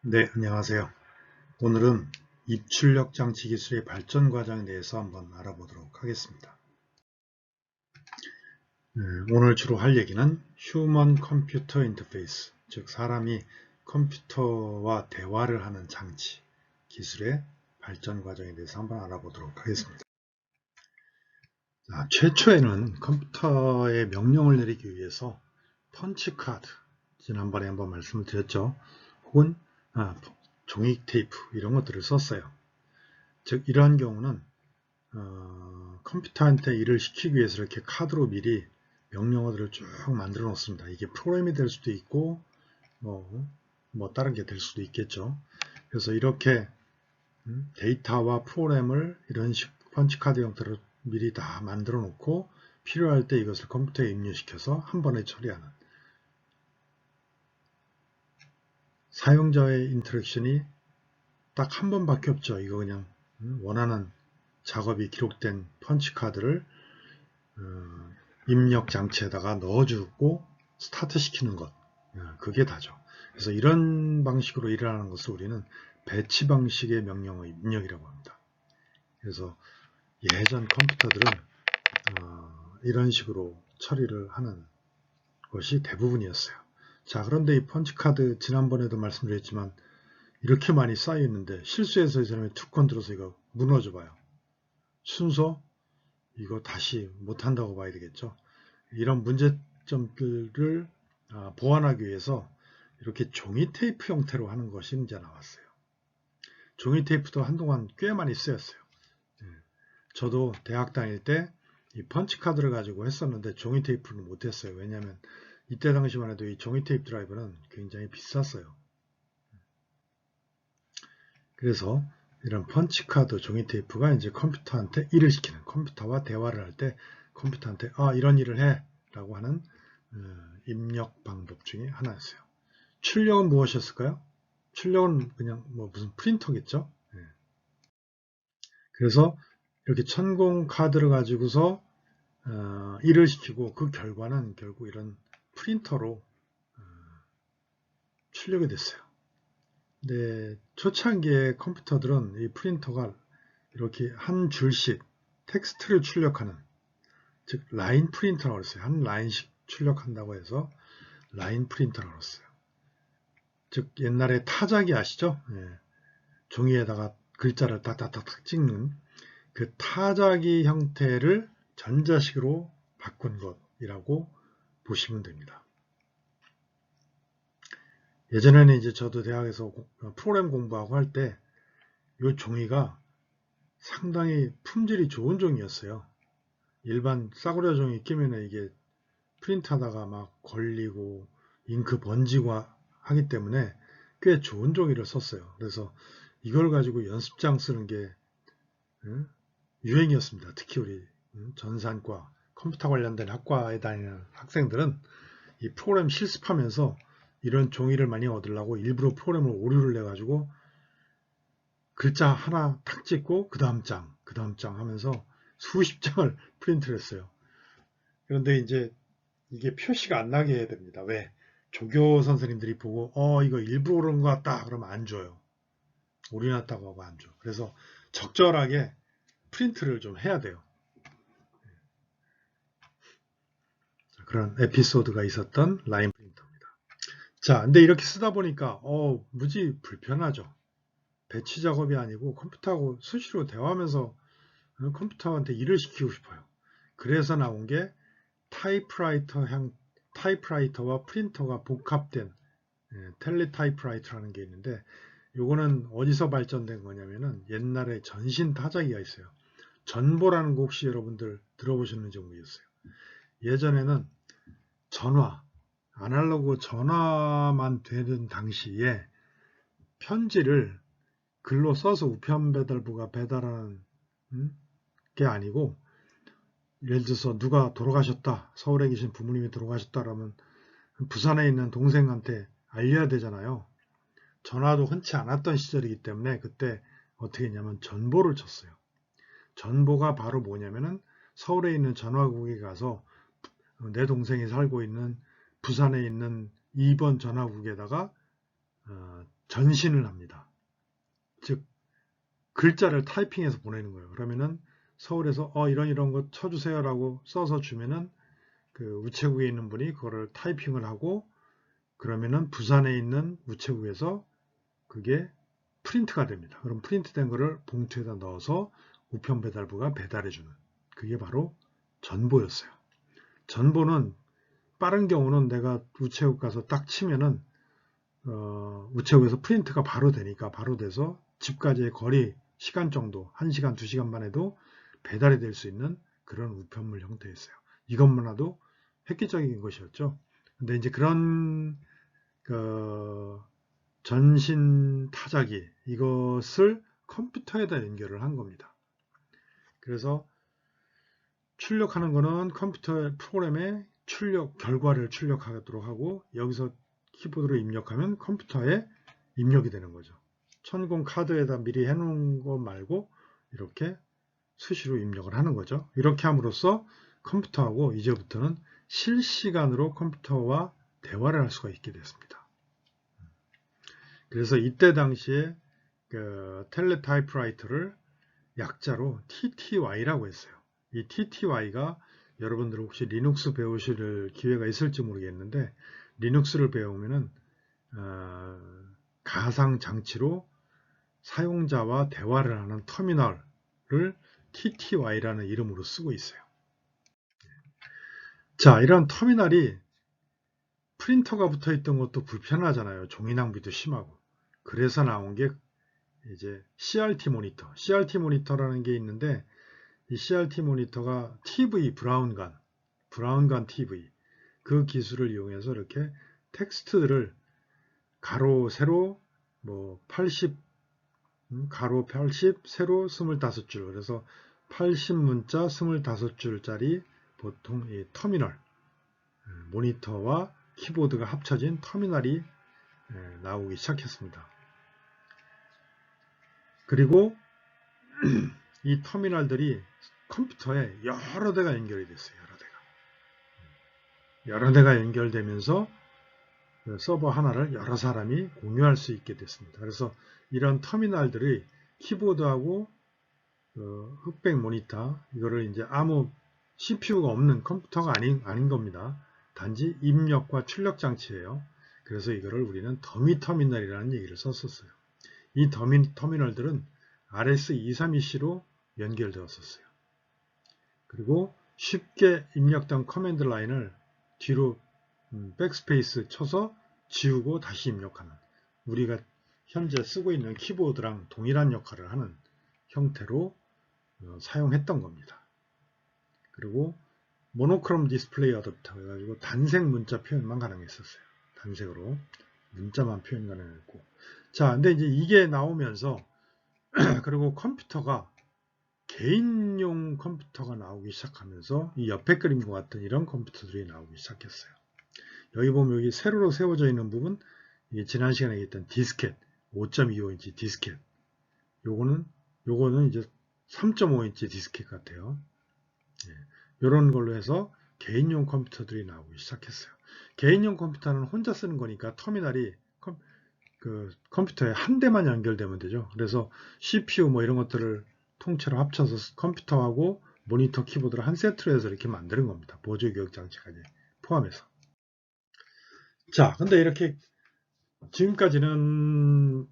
네, 안녕하세요. 오늘은 입출력 장치 기술의 발전 과정에 대해서 한번 알아보도록 하겠습니다. 오늘 주로 할 얘기는 휴먼 컴퓨터 인터페이스, 즉 사람이 컴퓨터와 대화를 하는 장치 기술의 발전 과정에 대해서 한번 알아보도록 하겠습니다. 자, 최초에는 컴퓨터에 명령을 내리기 위해서 펀치카드, 지난번에 한번 말씀을 드렸죠. 혹은 종이 테이프 이런 것들을 썼어요. 즉 이러한 경우는 컴퓨터한테 일을 시키기 위해서 이렇게 카드로 미리 명령어들을 쭉 만들어 놓습니다. 이게 프로그램이 될 수도 있고 뭐 다른 게 될 수도 있겠죠. 그래서 이렇게 데이터와 프로그램을 이런 펀치카드 형태로 미리 다 만들어 놓고 필요할 때 이것을 컴퓨터에 입력시켜서 한 번에 처리하는, 사용자의 인터랙션이 딱 한 번밖에 없죠. 이거 그냥 원하는 작업이 기록된 펀치카드를 입력 장치에다가 넣어주고 스타트 시키는 것, 그게 다죠. 그래서 이런 방식으로 일어나는 것을 우리는 배치 방식의 명령어 입력이라고 합니다. 그래서 예전 컴퓨터들은 이런 식으로 처리를 하는 것이 대부분이었어요. 자, 그런데 이 펀치카드 지난번에도 말씀드렸지만 이렇게 많이 쌓여 있는데 실수해서 이 사람이 툭 건드려서 이거 무너져 봐요. 순서 이거 다시 못한다고 봐야 되겠죠. 이런 문제점들을 보완하기 위해서 이렇게 종이 테이프 형태로 하는 것이 이제 나왔어요. 종이 테이프도 한동안 꽤 많이 쓰였어요. 저도 대학 다닐 때 이 펀치카드를 가지고 했었는데 종이 테이프는 못했어요. 왜냐하면 이때 당시만 해도 이 종이 테이프 드라이버는 굉장히 비쌌어요. 그래서 이런 펀치카드 종이 테이프가 이제 컴퓨터한테 일을 시키는, 컴퓨터와 대화를 할 때 컴퓨터한테 이런 일을 해 라고 하는 입력 방법 중에 하나였어요. 출력은 무엇이었을까요? 출력은 그냥 무슨 프린터겠죠. 그래서 이렇게 천공 카드를 가지고서 일을 시키고 그 결과는 결국 이런 프린터로 출력이 됐어요. 근데 초창기의 컴퓨터들은 이 프린터가 이렇게 한 줄씩 텍스트를 출력하는, 즉 라인 프린터라고 했어요. 한 라인씩 출력한다고 해서 라인 프린터라고 했어요. 즉 옛날에 타자기 아시죠? 종이에다가 글자를 딱딱딱 찍는 그 타자기 형태를 전자식으로 바꾼 것이라고 보시면 됩니다. 예전에는 이제 저도 대학에서 프로그램 공부하고 할 때 이 종이가 상당히 품질이 좋은 종이였어요. 일반 싸구려 종이 끼면 이게 프린트하다가 막 걸리고 잉크 번지고 하기 때문에 꽤 좋은 종이를 썼어요. 그래서 이걸 가지고 연습장 쓰는 게 유행이었습니다. 특히 우리 전산과 컴퓨터 관련된 학과에 다니는 학생들은 이 프로그램 실습하면서 이런 종이를 많이 얻으려고 일부러 프로그램을 오류를 내가지고 글자 하나 탁 찍고 그 다음 장 하면서 수십 장을 프린트를 했어요. 그런데 이제 이게 표시가 안 나게 해야 됩니다. 왜? 조교 선생님들이 보고 이거 일부러 그런 것 같다 그러면 안 줘요. 오류 났다고 하고 안 줘. 그래서 적절하게 프린트를 좀 해야 돼요. 그런 에피소드가 있었던 라인 프린터입니다. 자, 근데 이렇게 쓰다 보니까 무지 불편하죠. 배치 작업이 아니고 컴퓨터하고 수시로 대화하면서 컴퓨터한테 일을 시키고 싶어요. 그래서 나온 게 타이프라이터와 프린터가 복합된 텔레타이프라이터라는 게 있는데, 요거는 어디서 발전된 거냐면은 옛날에 전신 타자기가 있어요. 전보라는 거 혹시 여러분들 들어보셨는지 모르겠어요. 예전에는 아날로그 전화만 되는 당시에 편지를 글로 써서 우편배달부가 배달하는 게 아니고, 예를 들어서 누가 돌아가셨다, 서울에 계신 부모님이 돌아가셨다라면 부산에 있는 동생한테 알려야 되잖아요. 전화도 흔치 않았던 시절이기 때문에 그때 어떻게 했냐면 전보를 쳤어요. 전보가 바로 뭐냐면은 서울에 있는 전화국에 가서 내 동생이 살고 있는 부산에 있는 2번 전화국에다가 전신을 합니다. 즉 글자를 타이핑해서 보내는 거예요. 그러면은 서울에서 이런 거 쳐주세요 라고 써서 주면은 그 우체국에 있는 분이 그거를 타이핑을 하고 그러면은 부산에 있는 우체국에서 그게 프린트가 됩니다. 그럼 프린트된 거를 봉투에다 넣어서 우편배달부가 배달해주는 그게 바로 전보였어요. 전보는 빠른 경우는 내가 우체국 가서 딱 치면은 우체국에서 프린트가 바로 되니까 바로 돼서 집까지의 거리 시간 정도 1시간 2시간 만에도 배달이 될 수 있는 그런 우편물 형태였어요. 이것만 해도 획기적인 것이었죠. 근데 이제 그런 전신 타자기 이것을 컴퓨터에다 연결을 한 겁니다. 그래서 출력하는 거는 컴퓨터 프로그램에 결과를 출력하도록 하고 여기서 키보드로 입력하면 컴퓨터에 입력이 되는 거죠. 천공 카드에다 미리 해놓은 거 말고 이렇게 수시로 입력을 하는 거죠. 이렇게 함으로써 컴퓨터하고 이제부터는 실시간으로 컴퓨터와 대화를 할 수가 있게 됐습니다. 그래서 이때 당시에 그 텔레타이프라이터를 약자로 TTY라고 했어요. 이 TTY가 여러분들 혹시 리눅스 배우실 기회가 있을지 모르겠는데 리눅스를 배우면은 가상 장치로 사용자와 대화를 하는 터미널을 TTY라는 이름으로 쓰고 있어요. 자, 이런 터미널이 프린터가 붙어 있던 것도 불편하잖아요. 종이 낭비도 심하고. 그래서 나온 게 이제 CRT 모니터. CRT 모니터라는 게 있는데 이 CRT 모니터가 TV 브라운관 TV 그 기술을 이용해서 이렇게 텍스트들을 가로 세로 뭐 80 가로 80 세로 25줄 그래서 80문자 25줄짜리 보통 이 터미널 모니터와 키보드가 합쳐진 터미널이 나오기 시작했습니다. 그리고 이 터미널들이 컴퓨터에 여러 대가 연결이 됐어요. 여러 대가 연결되면서 서버 하나를 여러 사람이 공유할 수 있게 됐습니다. 그래서 이런 터미널들이 키보드하고 흑백 모니터 이거를 이제 아무 CPU가 없는 컴퓨터가 아닌 겁니다. 단지 입력과 출력 장치예요. 그래서 이거를 우리는 더미 터미널이라는 얘기를 썼었어요. 이 더미 터미널들은 RS232C로 연결되었었어요. 그리고 쉽게 입력된 커맨드 라인을 뒤로 백스페이스 쳐서 지우고 다시 입력하는 우리가 현재 쓰고 있는 키보드랑 동일한 역할을 하는 형태로 사용했던 겁니다. 그리고 모노크롬 디스플레이 어댑터 해가지고 단색 문자 표현만 가능했었어요. 단색으로 문자만 표현 가능했고 자 근데 이제 이게 나오면서 그리고 컴퓨터가 개인용 컴퓨터가 나오기 시작하면서 이 옆에 그림과 같은 이런 컴퓨터들이 나오기 시작했어요. 여기 보면 여기 세로로 세워져 있는 부분 이게 지난 시간에 얘기했던 디스켓 5.25인치 디스켓 요거는 이제 3.5인치 디스켓 같아요. 이런 걸로 해서 개인용 컴퓨터들이 나오기 시작했어요. 개인용 컴퓨터는 혼자 쓰는 거니까 터미널이 컴퓨터에 한 대만 연결되면 되죠. 그래서 CPU 뭐 이런 것들을 통째로 합쳐서 컴퓨터하고 모니터 키보드를 한 세트로 해서 이렇게 만드는 겁니다. 보조 교육 장치까지 포함해서. 자, 근데 이렇게 지금까지는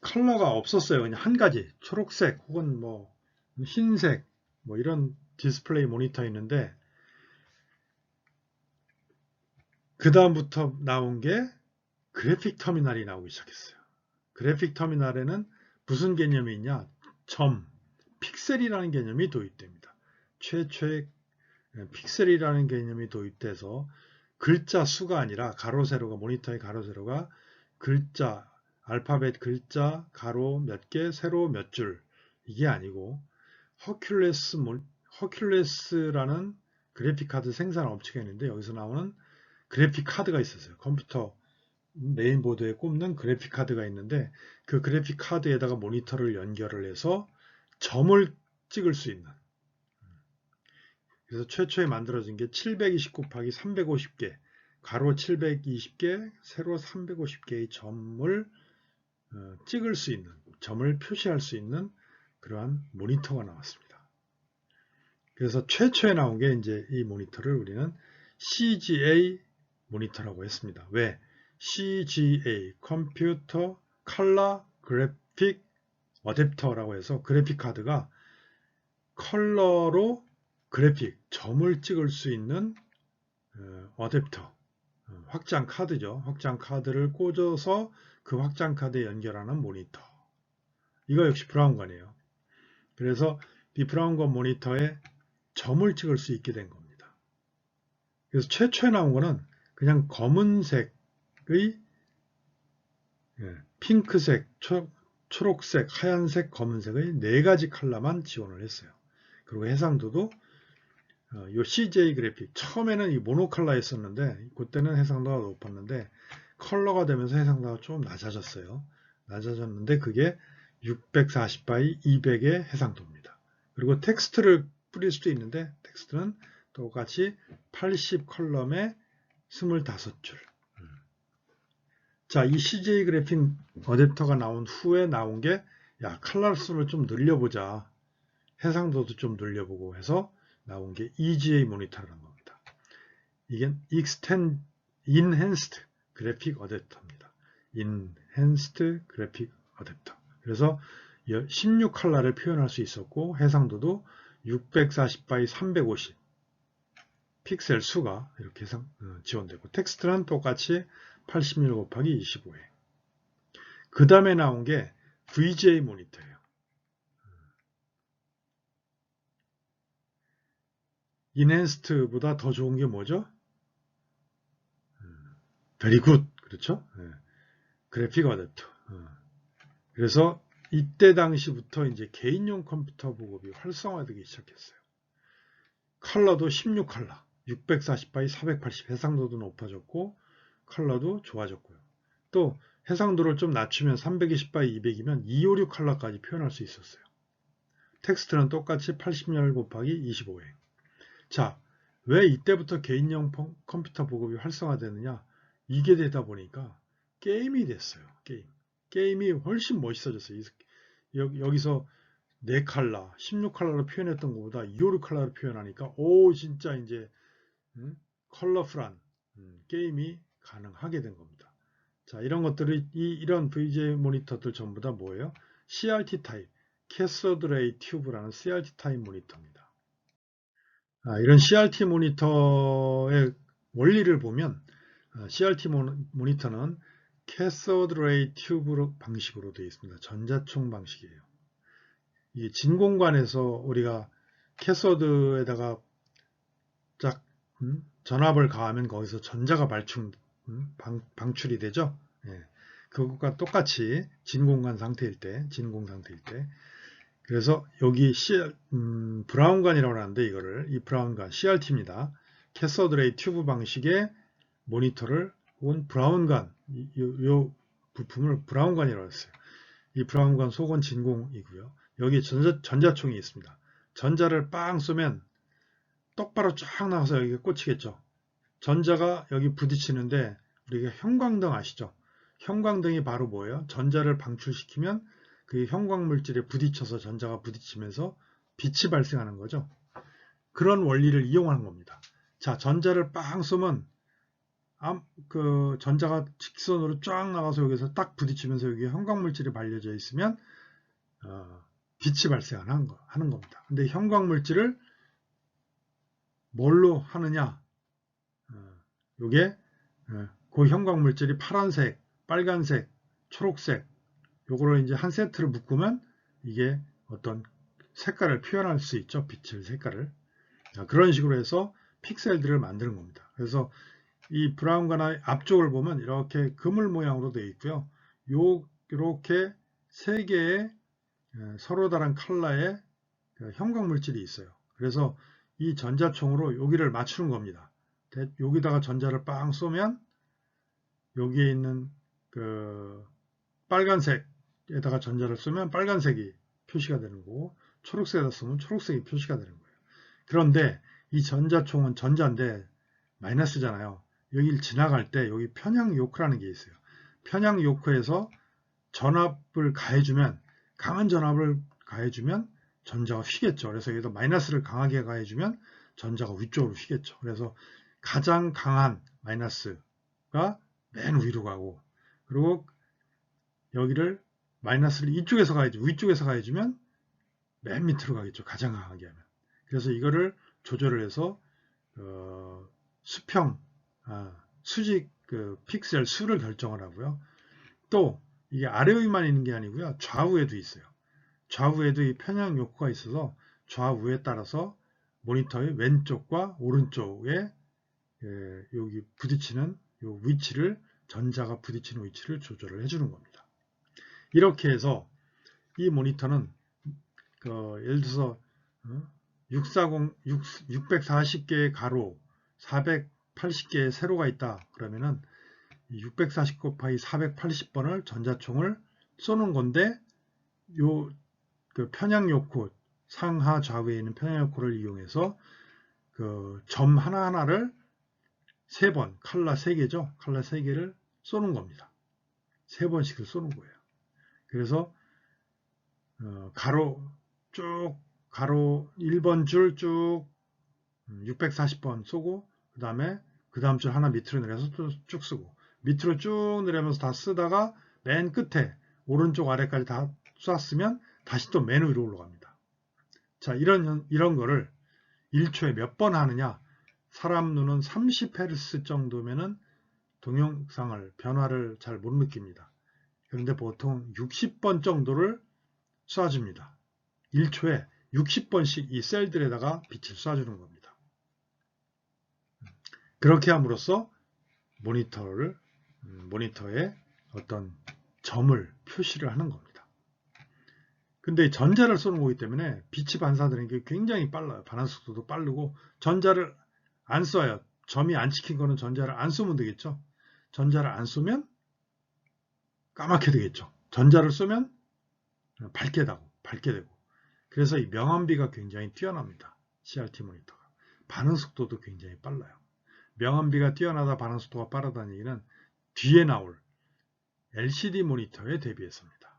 컬러가 없었어요. 그냥 한 가지 초록색 혹은 뭐 흰색 뭐 이런 디스플레이 모니터 있는데 그 다음부터 나온 게 그래픽 터미널이 나오기 시작했어요. 그래픽 터미널에는 무슨 개념이 있냐? 픽셀이라는 개념이 도입됩니다. 최초의 픽셀이라는 개념이 도입돼서 글자 수가 아니라 가로 세로가 모니터의 가로 세로가 글자 알파벳 글자 가로 몇 개 세로 몇 줄 이게 아니고 허큘레스라는 그래픽 카드 생산 업체가 있는데 여기서 나오는 그래픽 카드가 있었어요. 컴퓨터 메인보드에 꼽는 그래픽 카드가 있는데 그 그래픽 카드에다가 모니터를 연결을 해서 점을 찍을 수 있는 그래서 최초에 만들어진 게 720 곱하기 350개 가로 720개 세로 350개의 점을 찍을 수 있는, 점을 표시할 수 있는 그러한 모니터가 나왔습니다. 그래서 최초에 나온 게 이제 이 모니터를 우리는 CGA 모니터라고 했습니다. 왜? CGA, 컴퓨터 컬러 그래픽 어댑터라고 해서 그래픽 카드가 컬러로 그래픽, 점을 찍을 수 있는 어댑터, 확장 카드죠. 확장 카드를 꽂아서 그 확장 카드에 연결하는 모니터. 이거 역시 브라운관이에요. 그래서 이 브라운관 모니터에 점을 찍을 수 있게 된 겁니다. 그래서 최초에 나온 거는 그냥 검은색의 핑크색, 초록색, 하얀색, 검은색의 4가지 컬러만 지원을 했어요. 그리고 해상도도 요 CJ 그래픽 처음에는 이 모노컬러였었는데 그때는 해상도가 높았는데 컬러가 되면서 해상도가 좀 낮아졌어요. 낮아졌는데 그게 640by 200의 해상도입니다. 그리고 텍스트를 뿌릴 수도 있는데 텍스트는 똑같이 80 컬럼에 25줄. 자, 이 CJ 그래픽 어댑터가 나온 후에 나온 게 야, 컬러 수를 좀 늘려보자. 해상도도 좀 늘려보고 해서 나온 게 EGA 모니터라는 겁니다. 이게 Enhanced Graphic Adapter입니다. Enhanced Graphic Adapter. 그래서 16컬러를 표현할 수 있었고 해상도도 640by 350 픽셀 수가 이렇게 지원되고 텍스트는 똑같이 86 곱하기 25에 그 다음에 나온 게 VGA 모니터예요. 인핸스트보다 더 좋은 게 뭐죠? Very good. 그렇죠? 그래픽 어댑터. 그래서 이때 당시부터 이제 개인용 컴퓨터 보급이 활성화되기 시작했어요. 컬러도 16컬러, 640by 480 해상도도 높아졌고 컬러도 좋아졌고요. 또 해상도를 좀 낮추면 320by 200이면 256 컬러까지 표현할 수 있었어요. 텍스트는 똑같이 80열 곱하기 25에. 자, 왜 이때부터 개인용 컴퓨터 보급이 활성화되느냐? 이게 되다 보니까 게임이 됐어요. 게임이 훨씬 멋있어졌어요. 여기서 4컬러, 16컬러로 표현했던 것보다 256컬러로 표현하니까 오 진짜 이제 컬러풀한 게임이 가능하게 된 겁니다. 자, 이런 것들이 이런 VGA 모니터들 전부 다 뭐예요? CRT 타입, 캐서드 레이 튜브라는 CRT 타입 모니터입니다. 이런 CRT 모니터의 원리를 보면 CRT 모니터는 캐서드 레이 튜브 방식으로 되어 있습니다. 전자총 방식이에요. 이 진공관에서 우리가 캐서드에다가 쫙 전압을 가하면 거기서 전자가 방출이 되죠. 예. 그것과 똑같이 진공 상태일 때 그래서 여기 브라운관이라고 하는데 이 브라운관 CRT입니다. 캐서드 레이 튜브 방식의 모니터를 혹은 브라운관 이 부품을 브라운관이라고 했어요. 이 브라운관 속은 진공이고요. 여기 전자총이 있습니다. 전자를 빵 쏘면 똑바로 쫙 나가서 여기 꽂히겠죠. 전자가 여기 부딪히는데 우리가 형광등 아시죠? 형광등이 바로 뭐예요? 전자를 방출시키면 그 형광물질에 부딪혀서 전자가 부딪히면서 빛이 발생하는 거죠. 그런 원리를 이용하는 겁니다. 자, 전자를 빵 쏘면 그 전자가 직선으로 쫙 나가서 여기서 딱 부딪히면서 여기 형광물질이 발려져 있으면 빛이 발생하는 겁니다. 근데 형광물질을 뭘로 하느냐? 요게 그 형광물질이 파란색, 빨간색, 초록색 요거를 이제 한 세트를 묶으면 이게 어떤 색깔을 표현할 수 있죠. 빛의 색깔을. 그런 식으로 해서 픽셀들을 만드는 겁니다. 그래서 이 브라운관 앞쪽을 보면 이렇게 그물 모양으로 되어 있고요. 이렇게 3개의 서로 다른 컬러의 형광물질이 있어요. 그래서 이 전자총으로 여기를 맞추는 겁니다. 여기다가 전자를 빵 쏘면 여기에 있는 그 빨간색에다가 전자를 쏘면 빨간색이 표시가 되는 거고 초록색에다 쏘면 초록색이 표시가 되는 거예요. 그런데 이 전자총은 전자인데 마이너스잖아요. 여기를 지나갈 때 여기 편향 요크라는 게 있어요. 편향 요크에서 전압을 가해주면, 강한 전압을 가해주면 전자가 휘겠죠. 그래서 여기다 마이너스를 강하게 가해주면 전자가 위쪽으로 휘겠죠. 그래서 가장 강한 마이너스가 맨 위로 가고, 그리고 여기를 마이너스를 이쪽에서 위쪽에서 가해주면 맨 밑으로 가겠죠. 가장 강하게 하면. 그래서 이거를 조절을 해서 수평, 수직 픽셀 수를 결정을 하고요. 또 이게 아래 위만 있는 게 아니고요. 좌우에도 있어요. 좌우에도 이 편향 요구가 있어서 좌우에 따라서 모니터의 왼쪽과 오른쪽에 여기 부딪히는 요 위치를, 전자가 부딪히는 위치를 조절을 해주는 겁니다. 이렇게 해서 이 모니터는 예를 들어서 640개의 가로, 480개의 세로가 있다. 그러면은 640 곱하기 480번을 전자총을 쏘는 건데, 요 편향 요코, 상하 좌우에 있는 편향 요코를 이용해서 점 하나하나를 3번, 칼라 3개죠. 칼라 3개를 쏘는 겁니다. 3번씩을 쏘는 거예요. 그래서 가로 1번 줄 쭉 640번 쏘고, 그 다음 줄 하나 밑으로 내려서 쭉 쓰고, 밑으로 쭉 내려면서 다 쓰다가 맨 끝에 오른쪽 아래까지 다 쐈으면 다시 또 맨 위로 올라갑니다. 자, 이런 거를 1초에 몇 번 하느냐? 사람 눈은 30Hz 정도면은 동영상을, 변화를 잘 못 느낍니다. 그런데 보통 60번 정도를 쏴줍니다. 1초에 60번씩 이 셀들에다가 빛을 쏴주는 겁니다. 그렇게 함으로써 모니터에 어떤 점을 표시를 하는 겁니다. 근데 전자를 쏘는 거기 때문에 빛이 반사되는 게 굉장히 빨라요. 반응 속도도 빠르고, 전자를 안 쏴요. 점이 안 찍힌 거는 전자를 안 쏘면 되겠죠. 전자를 안 쏘면 까맣게 되겠죠. 전자를 쏘면 밝게 되고. 그래서 이 명암비가 굉장히 뛰어납니다. CRT 모니터가. 반응 속도도 굉장히 빨라요. 명암비가 뛰어나다, 반응 속도가 빠르다는 얘기는 뒤에 나올 LCD 모니터에 대비해서입니다.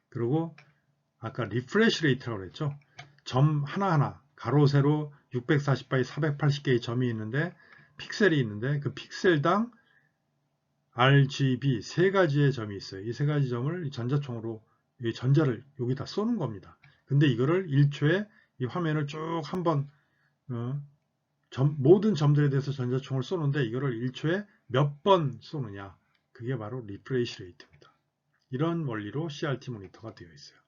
그리고 아까 리프레시 레이트라고 그랬죠. 점 하나하나, 가로, 세로 640by 480개의 점이 있는데, 픽셀이 있는데, 그 픽셀당 RGB 3가지의 점이 있어요. 이 3가지 점을 전자총으로, 이 전자를 여기다 쏘는 겁니다. 근데 이거를 1초에 이 화면을 쭉 한번 모든 점들에 대해서 전자총을 쏘는데, 이거를 1초에 몇 번 쏘느냐, 그게 바로 리프레시 레이트입니다. 이런 원리로 CRT 모니터가 되어 있어요.